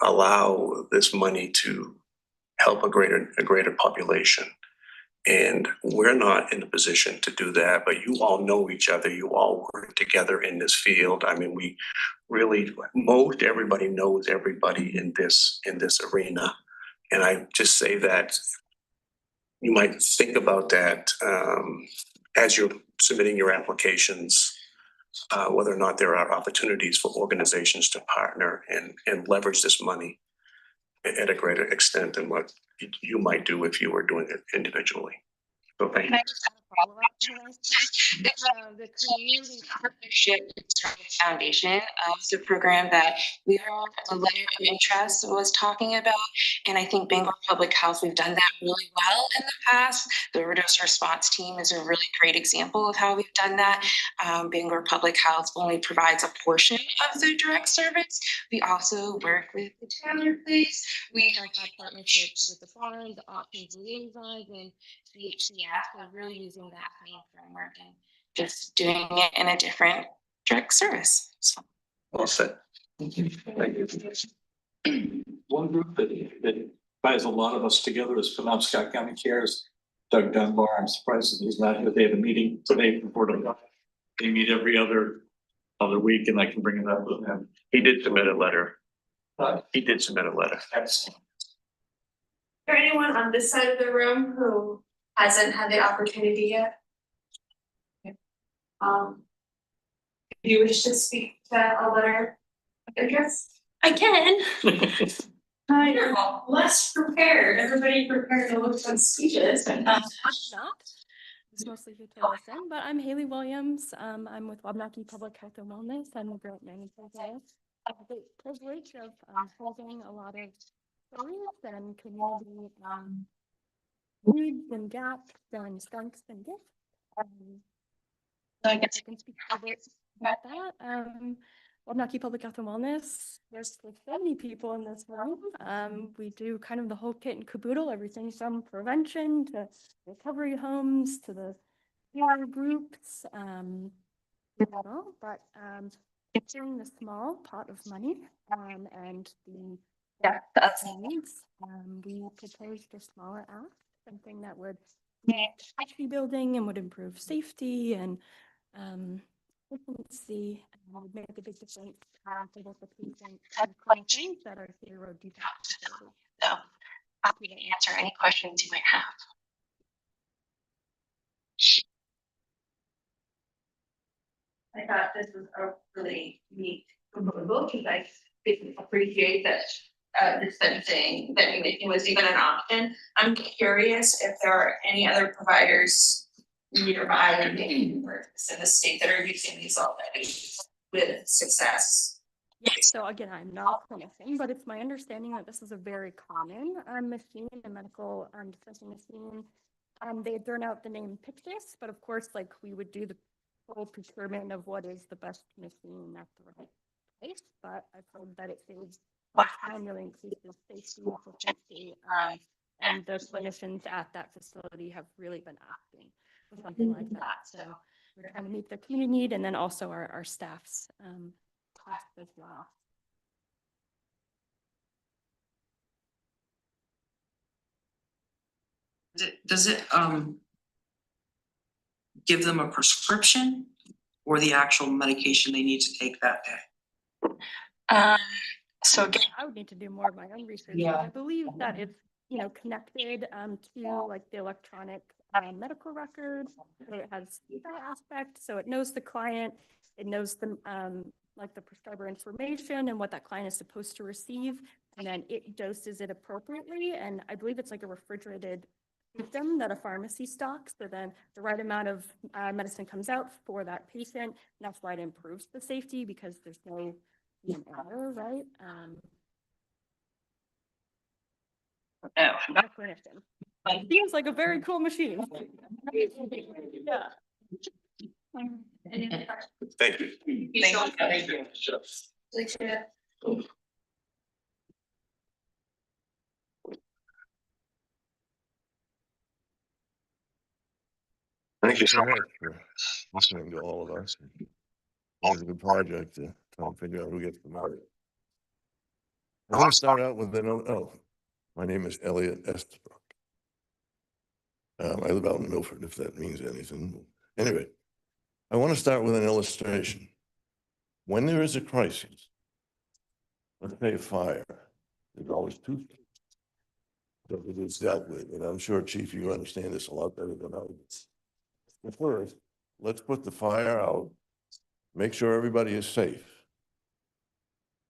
allow this money to help a greater population? And we're not in a position to do that, but you all know each other. You all work together in this field. I mean, we really, most everybody knows everybody in this arena. And I just say that you might think about that as you're submitting your applications, whether or not there are opportunities for organizations to partner and leverage this money at a greater extent than what you might do if you were doing it individually. So thank Can I just add a follow-up to this? The Community Partnership Foundation is a program that the letter of interest was talking about. And I think Bangor Public Health, we've done that really well in the past. The overdose response team is a really great example of how we've done that. Bangor Public Health only provides a portion of the direct service. We also work with the Taylor Place. We have had partnerships with the Barn, the Options Liaisons, and CHCS. We're really using that same framework and just doing it in a different direct service. So. Well said. Thank you. One group that ties a lot of us together is Penobscot County Cares. Doug Dunbar, I'm surprised that he's not here. They have a meeting today before they meet every other week, and I can bring it up with him. He did submit a letter. Excellent. Is there anyone on this side of the room who hasn't had the opportunity yet? Do you wish to speak to a letter of interest? I can. Wonderful, less prepared, everybody prepared to look some speeches. I'm not. It's mostly here to listen, but I'm Haley Williams. I'm with Wabanaki Public Health and Wellness. I'm the grant manager there. I have the privilege of holding a lot of stories and community needs and gaps and strengths and gifts. So I guess I can speak a bit about that. Wabanaki Public Health and Wellness, there's like so many people in this room. We do kind of the whole kit and caboodle, everything from prevention to recovery homes to the peer groups, but considering the small pot of money and the depth of needs, we proposed a smaller act, something that would capacity building and would improve safety and I can see would make a big difference for both the patients and clinicians that are here or detox facility. So happy to answer any questions you might have. I thought this was a really neat proposal because I didn't appreciate that dispensing that it was even an option. I'm curious if there are any other providers nearby or in the state that are using these already with success. Yes, so again, I'm not a clinician, but it's my understanding that this is a very common machine, a medical dispensing machine. They've thrown out the name Pictus, but of course, like we would do the full procurement of what is the best machine at the right place. But I've heard that it saves time, really increases safety, efficiency, and the clinicians at that facility have really been asking for something like that. So we're trying to meet the community need and then also our staff's costs as well. Does it give them a prescription or the actual medication they need to take that day? So again, I would need to do more of my own research. Yeah. But I believe that it's, connected to like the electronic medical record. So it has that aspect. So it knows the client, it knows the like the prescriber information and what that client is supposed to receive. And then it doses it appropriately. And I believe it's like a refrigerated system that a pharmacy stocks. So then the right amount of medicine comes out for that patient. And that's why it improves the safety because there's no error, right? No, I'm not a clinician. But it seems like a very cool machine. Yeah. Any other questions? Thank you. Thank you. Thank you so much for listening to all of us. It's a good project to try and figure out who gets the money. I want to start out with my name is Elliot Estabrook. I live out in Milford, if that means anything. Anyway, I want to start with an illustration. When there is a crisis, let's say a fire, there's always two things that it is dealt with. And I'm sure, Chief, you understand this a lot better than I do. But first, let's put the fire out, make sure everybody is safe.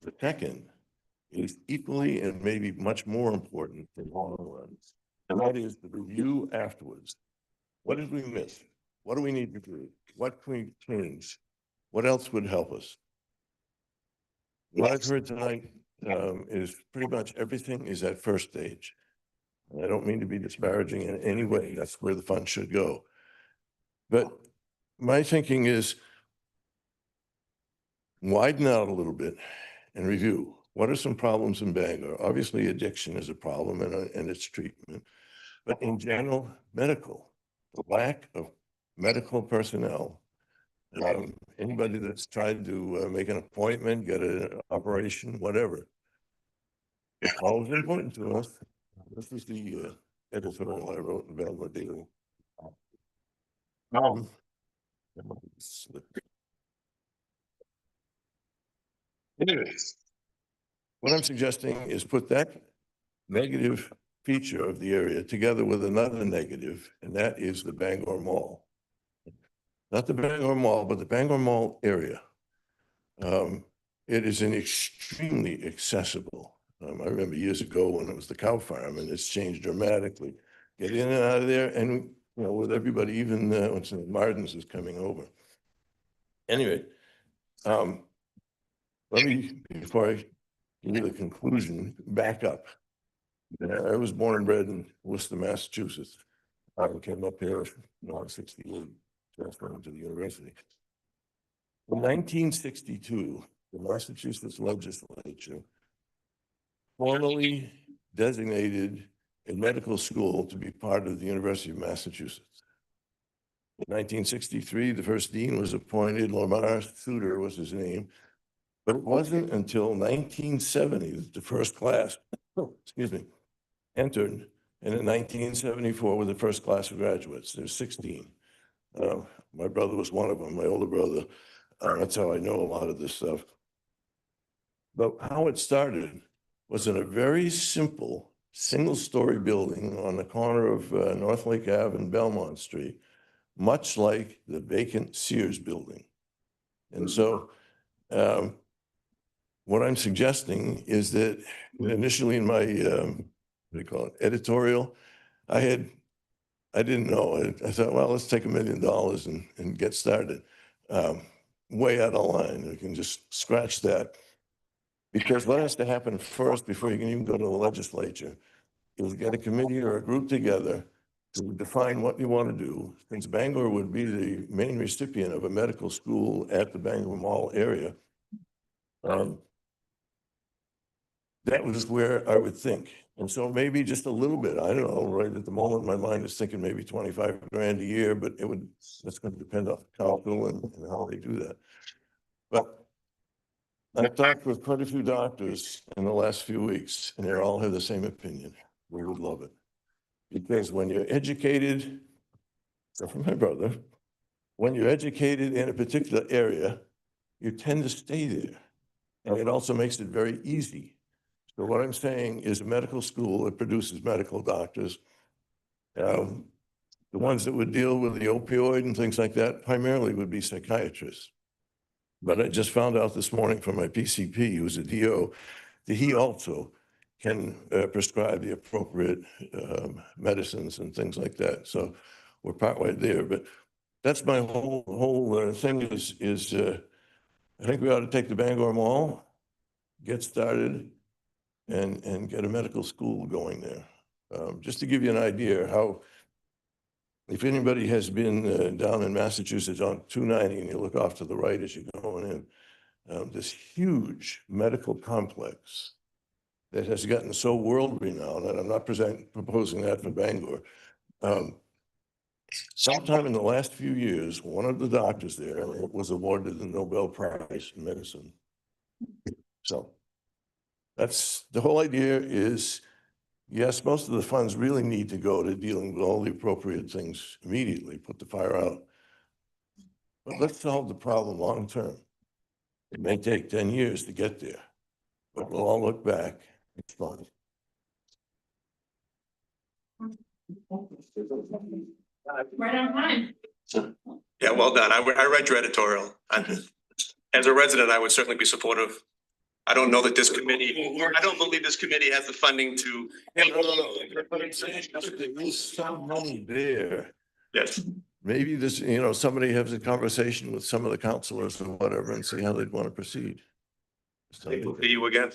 The second is equally and maybe much more important in the long run, and that is the review afterwards. What did we miss? What do we need to do? What can we change? What else would help us? What I've heard tonight is pretty much everything is at first stage. And I don't mean to be disparaging in any way. That's where the fund should go. But my thinking is widen out a little bit and review. What are some problems in Bangor? Obviously, addiction is a problem and its treatment. But in general, medical, the lack of medical personnel. Anybody that's tried to make an appointment, get an operation, whatever. It's always important to us. This is the editorial I wrote in Bangor Daily. Anyways, what I'm suggesting is put that negative feature of the area together with another negative, and that is the Bangor Mall. Not the Bangor Mall, but the Bangor Mall area. It is an extremely accessible. I remember years ago when it was the cow farm, and it's changed dramatically. Get in and out of there, and with everybody, even once Martin's is coming over. Anyway, let me, before I give you the conclusion, back up. I was born and bred in Worcester, Massachusetts. I came up here in 68, transferred to the university. In 1962, the Massachusetts legislature formally designated a medical school to be part of the University of Massachusetts. In 1963, the first dean was appointed. Lamar Suter was his name. But it wasn't until 1970 that the first class, entered. And in 1974 was the first class of graduates. There's 16. My brother was one of them, my older brother. That's how I know a lot of this stuff. But how it started was in a very simple, single-story building on the corner of North Lake Ave and Belmont Street, much like the vacant Sears building. And so what I'm suggesting is that initially in my, what do you call it, editorial, I didn't know. I thought, well, let's take $1 million and get started. Way out of line. We can just scratch that. Because what has to happen first before you can even go to the legislature is get a committee or a group together to define what you want to do. Since Bangor would be the main recipient of a medical school at the Bangor Mall area, that was where I would think. And so maybe just a little bit, I don't know, right at the moment, my mind is thinking maybe 25 grand a year, but that's going to depend on the council and how they do that. But I've talked with quite a few doctors in the last few weeks, and they all have the same opinion. We would love it. Because when you're educated, so from my brother, when you're educated in a particular area, you tend to stay there. And it also makes it very easy. So what I'm saying is a medical school that produces medical doctors, the ones that would deal with the opioid and things like that primarily would be psychiatrists. But I just found out this morning from my PCP, who's a DO, that he also can prescribe the appropriate medicines and things like that. So we're partway there. But that's my whole thing is I think we ought to take the Bangor Mall, get started, and get a medical school going there. Just to give you an idea how, if anybody has been down in Massachusetts on 290 and you look off to the right as you're going in, this huge medical complex that has gotten so world-renowned, and I'm not proposing that for Bangor. Sometime in the last few years, one of the doctors there was awarded the Nobel Prize in medicine. So that's the whole idea is, yes, most of the funds really need to go to dealing with all the appropriate things immediately, put the fire out. But let's solve the problem long term. It may take 10 years to get there, but we'll all look back. It's fun. Right on time. Yeah, well done. I read your editorial. As a resident, I would certainly be supportive. I don't know that this committee, I don't believe this committee has the funding to. No. But I'm saying there is some money there. Yes. Maybe this, somebody has a conversation with some of the councilors or whatever and see how they'd want to proceed. See you again.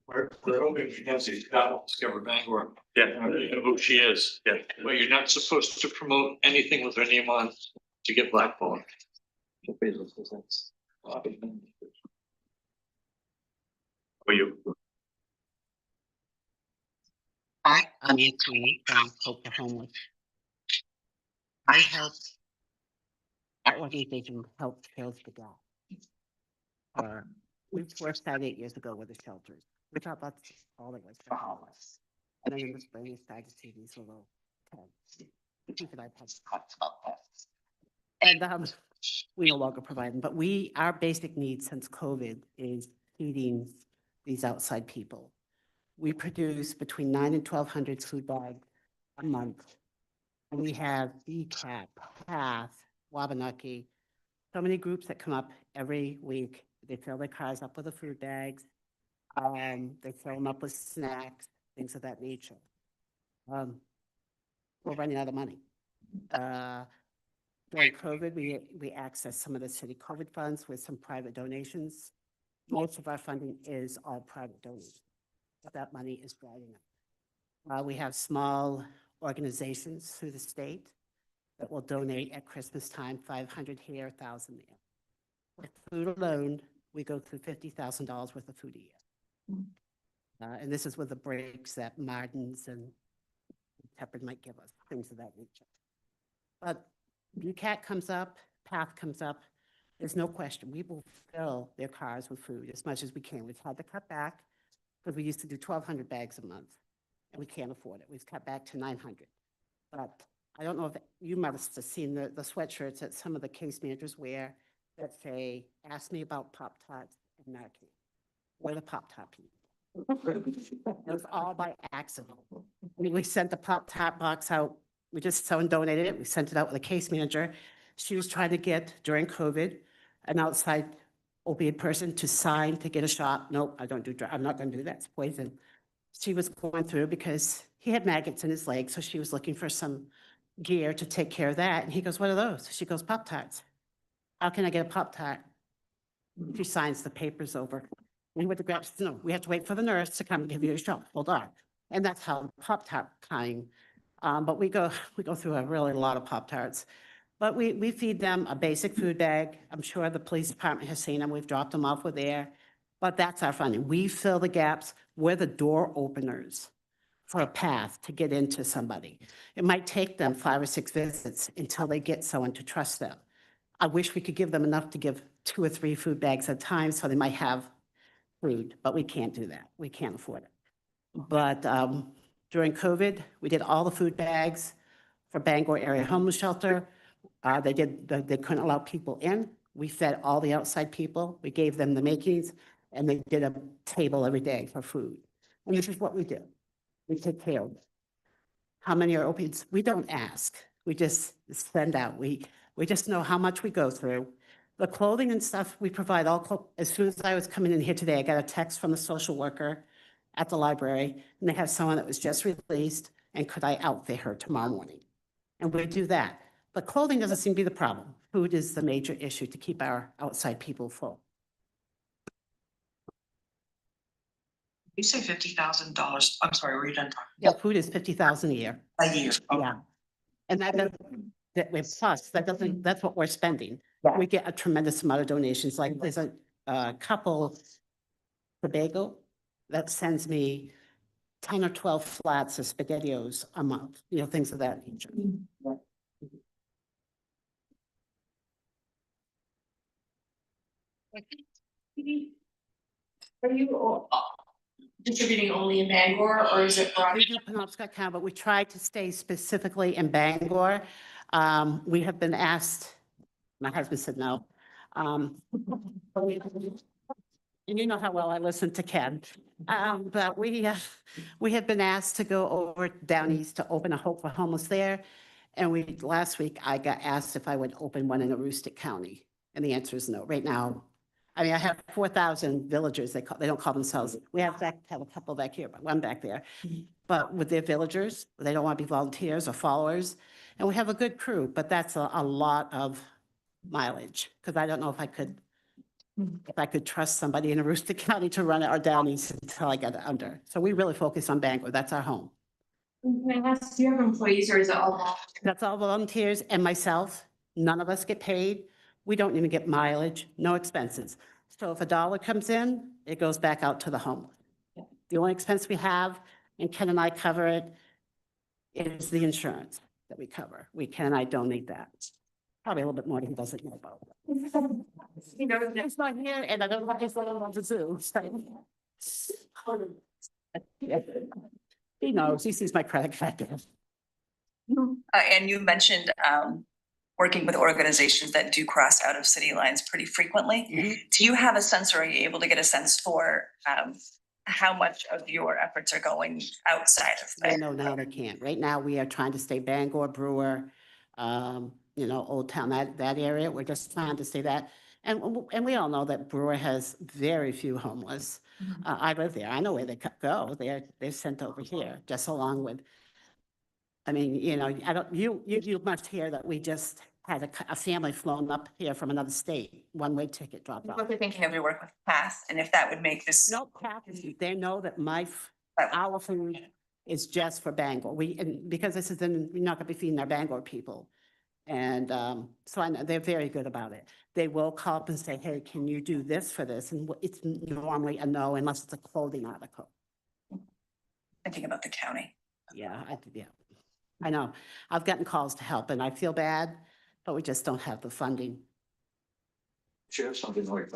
We're hoping she does these discover Bangor. Yeah. You know who she is. Yeah. But you're not supposed to promote anything with her name on to get blackballed. For you. I'm Anthony from Hope for Homeless. I helped, our organization helped Kills the Gap. We first started 8 years ago with the shelters. We thought that's all it was for homeless. And then in the spring, we started to see these little tents. Keith and I had talks about this. And we no longer provide them, but our basic need since COVID is feeding these outside people. We produce between 900 and 1,200 food bags a month. And we have BCAP, PATH, Wabanaki, so many groups that come up every week. They fill their cars up with the food bags. They fill them up with snacks, things of that nature. We're running out of money. During COVID, we accessed some of the city COVID funds with some private donations. Most of our funding is all private donations. But that money is drying up. We have small organizations through the state that will donate at Christmas time, 500 here, 1,000 there. With food alone, we go through $50,000 worth of food a year. And this is with the breaks that Martin's and Tepper might give us, things of that nature. But UCAT comes up, PATH comes up, there's no question. We will fill their cars with food as much as we can. We've had to cut back because we used to do 1,200 bags a month and we can't afford it. We've cut back to 900. But I don't know if you might have seen the sweatshirts that some of the case managers wear. that say, ask me about Pop-Tarts and Narcan. We're the Pop-Tart people. It was all by accident. We sent the Pop-Tart box out. Someone donated it. We sent it out with a case manager. She was trying to get, during COVID, an outside opiate person to sign to get a shot. Nope, I don't do drugs. I'm not going to do that. It's poison. She was going through because he had maggots in his leg. So she was looking for some gear to take care of that. And he goes, what are those? She goes, Pop-Tarts. How can I get a Pop-Tart? She signs the papers over. We went to grab, no, we have to wait for the nurse to come and give you a shot. Hold on. And that's how Pop-Tart kind. But we go through a really lot of Pop-Tarts. But we feed them a basic food bag. I'm sure the police department has seen them. We've dropped them off with there. But that's our funding. We fill the gaps. We're the door openers for a path to get into somebody. It might take them 5 or 6 visits until they get someone to trust them. I wish we could give them enough to give 2 or 3 food bags at a time so they might have food, but we can't do that. We can't afford it. But during COVID, we did all the food bags for Bangor Area Homeless Shelter. They couldn't allow people in. We fed all the outside people. We gave them the makings, and they did a table every day for food. And this is what we do. We take care of it. How many are opiates? We don't ask. We just send out. We just know how much we go through. The clothing and stuff, we provide all. As soon as I was coming in here today, I got a text from the social worker at the library, and they have someone that was just released, and could I outfit her tomorrow morning? And we do that. But clothing doesn't seem to be the problem. Food is the major issue to keep our outside people full. You say $50,000. I'm sorry, were you done talking? Yeah, food is $50,000 a year. A year. Okay. Yeah. And that's what we're spending. We get a tremendous amount of donations. Like there's a couple, Tobago, that sends me 10 or 12 flats of SpaghettiOs a month, things of that nature. Are you distributing only in Bangor, or is it broad? We do Penobscot County, but we try to stay specifically in Bangor. We have been asked, my husband said no. And you know how well I listen to Ken. But we have been asked to go over down east to open a Hope for Homeless there. And last week I got asked if I would open one in Aroostook County. And the answer is no. Right now, I mean, I have 4,000 villagers. They don't call themselves. We have a couple back here, but one back there. But with their villagers, they don't want to be volunteers or followers. And we have a good crew, but that's a lot of mileage, because I don't know if I could trust somebody in Aroostook County to run it or down east until I get it under. So we really focus on Bangor. That's our home. Can I ask, do you have employees, or is it all volunteers? That's all volunteers and myself. None of us get paid. We don't even get mileage, no expenses. So if $1 comes in, it goes back out to the homeless. The only expense we have, and Ken and I cover it, is the insurance that we cover. Ken and I donate that. Probably a little bit more than he doesn't know about. He's not here, and I don't want his little one to do. He knows, he sees my credit card. And you mentioned working with organizations that do cross out of city lines pretty frequently. Do you have a sense, or are you able to get a sense for how much of your efforts are going outside of that? No, they can't. Right now, we are trying to stay Bangor, Brewer, Old Town, that area. We're just trying to stay that. And we all know that Brewer has very few homeless. I live there. I know where they go. They're sent over here, just along with, I mean, you must hear that we just had a family flown up here from another state, one-way ticket dropped off. What they're thinking of your work with PATH, and if that would make this. No, PATH, they know that our food is just for Bangor. Because this is, we're not gonna be feeding our Bangor people. And so I know they're very good about it. They will call up and say, hey, can you do this for this? And it's normally a no, unless it's a clothing article. I think about the county. Yeah, I know. I've gotten calls to help and I feel bad, but we just don't have the funding. Share something like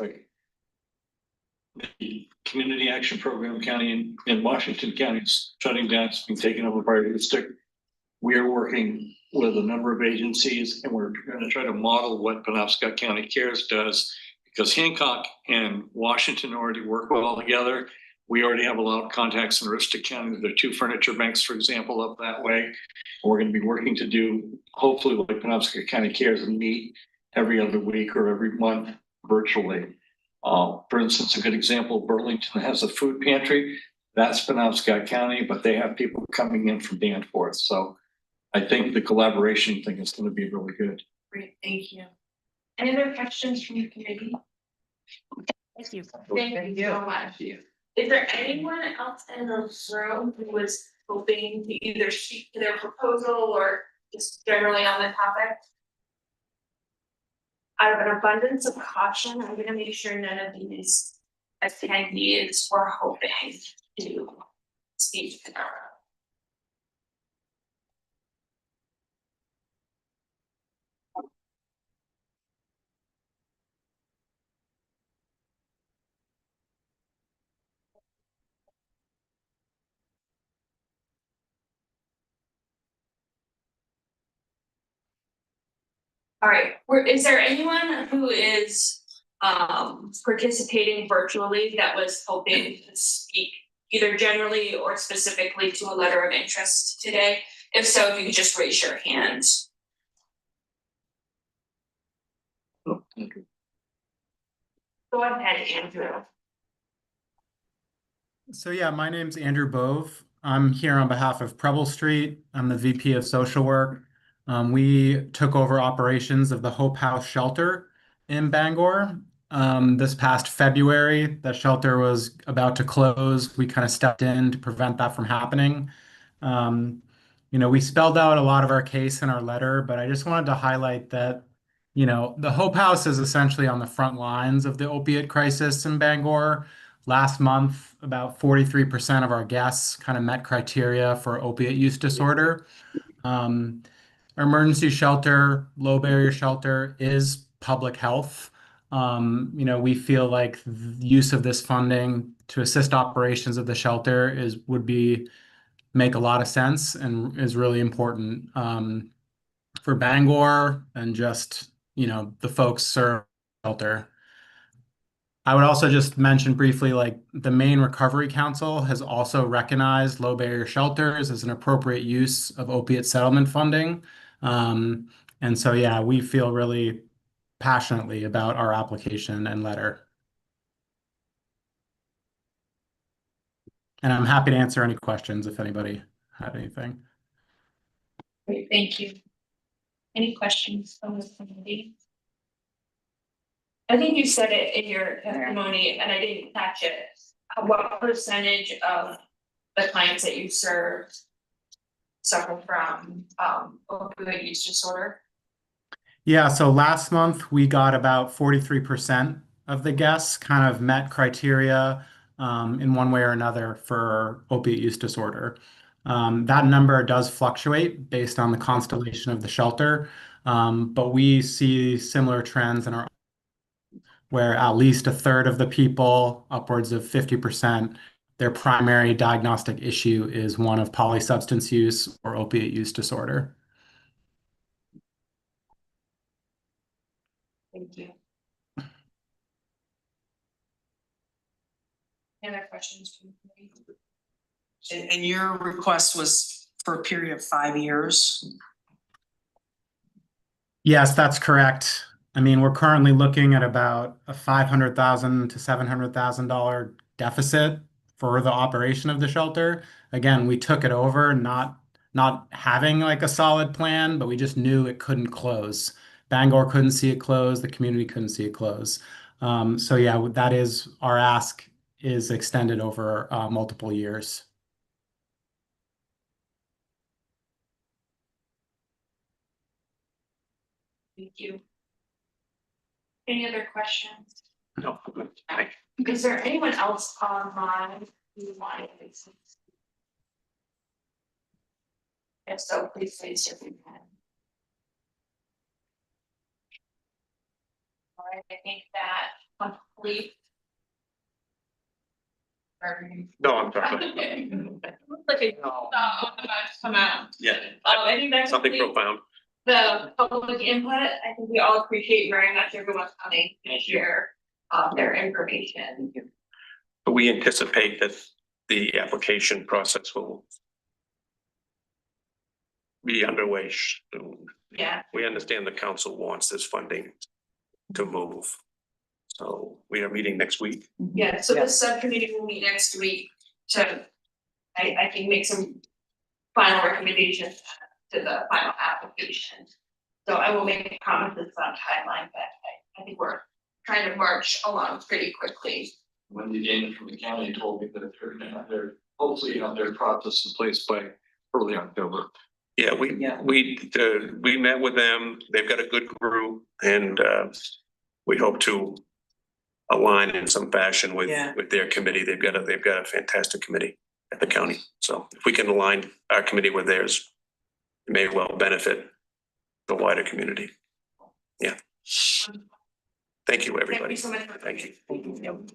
the Community Action Program County in Washington County is shutting down. It's been taken over by the district. we are working with a number of agencies and we're gonna try to model what Penobscot County Cares does. Because Hancock and Washington already work well together. We already have a lot of contacts in Aroostook County. There are 2 furniture banks, for example, up that way. We're gonna be working to do, hopefully like Penobscot County Cares, and meet every other week or every month virtually. For instance, a good example, Burlington has a food pantry. That's Penobscot County, but they have people coming in from Danforth. So I think the collaboration thing is gonna be really good. Great, thank you. Any other questions from the committee? Thank you. Thank you so much. Is there anyone else in the room who was hoping to either speak to their proposal or just generally on the topic? Out of an abundance of caution, I'm gonna make sure none of these attendees were hoping to speak. All right, is there anyone who is participating virtually that was hoping to speak either generally or specifically to a letter of interest today? If so, if you could just raise your hand. Go ahead, Andrew. So yeah, my name's Andrew Bove. I'm here on behalf of Preble Street. I'm the VP of Social Work. We took over operations of the Hope House shelter in Bangor. This past February, the shelter was about to close. We kind of stepped in to prevent that from happening. We spelled out a lot of our case in our letter, but I just wanted to highlight that, the Hope House is essentially on the front lines of the opiate crisis in Bangor. Last month, about 43% of our guests kind of met criteria for opiate use disorder. Our emergency shelter, low barrier shelter is public health. We feel like the use of this funding to assist operations of the shelter make a lot of sense and is really important for Bangor and just, the folks served shelter. I would also just mention briefly, like the Maine Recovery Council has also recognized low barrier shelters as an appropriate use of opiate settlement funding. And so, yeah, we feel really passionately about our application and letter. And I'm happy to answer any questions if anybody had anything. Great, thank you. Any questions from the committee? I think you said it in your testimony and I didn't catch it. What percentage of the clients that you served suffer from opioid use disorder? Yeah, so last month we got about 43% of the guests kind of met criteria in one way or another for opiate use disorder. That number does fluctuate based on the constellation of the shelter, but we see similar trends in our where at least a third of the people, upwards of 50%, their primary diagnostic issue is one of polysubstance use or opiate use disorder. Thank you. Any other questions from the committee? And your request was for a period of 5 years? Yes, that's correct. I mean, we're currently looking at about a $500,000 to $700,000 deficit for the operation of the shelter. Again, we took it over not having like a solid plan, but we just knew it couldn't close. Bangor couldn't see it close, the community couldn't see it close. So yeah, that is our ask is extended over multiple years. Thank you. Any other questions? No. Is there anyone else online who wanted to speak? If so, please raise your hand. All right, I think that complete. No, I'm sorry. Like a about to come out. Yeah. I think that's something really profound. the public input. I think we all appreciate very much everyone coming to share their information. But we anticipate that the application process will be underway soon. Yeah. We understand the council wants this funding to move. So we are meeting next week. Yeah, so the subcommittee will meet next week to, I think, make some final recommendations to the final application. So I will make comments on timeline, but I think we're trying to march along pretty quickly. Wendy Dana from the county told me that they're gonna have their, hopefully have their process in place by early October. Yeah, we met with them. They've got a good group and we hope to align in some fashion with their committee. They've got a fantastic committee at the county. So if we can align our committee with theirs, it may well benefit the wider community. Yeah. Thank you, everybody. Thank you so much. Thank you.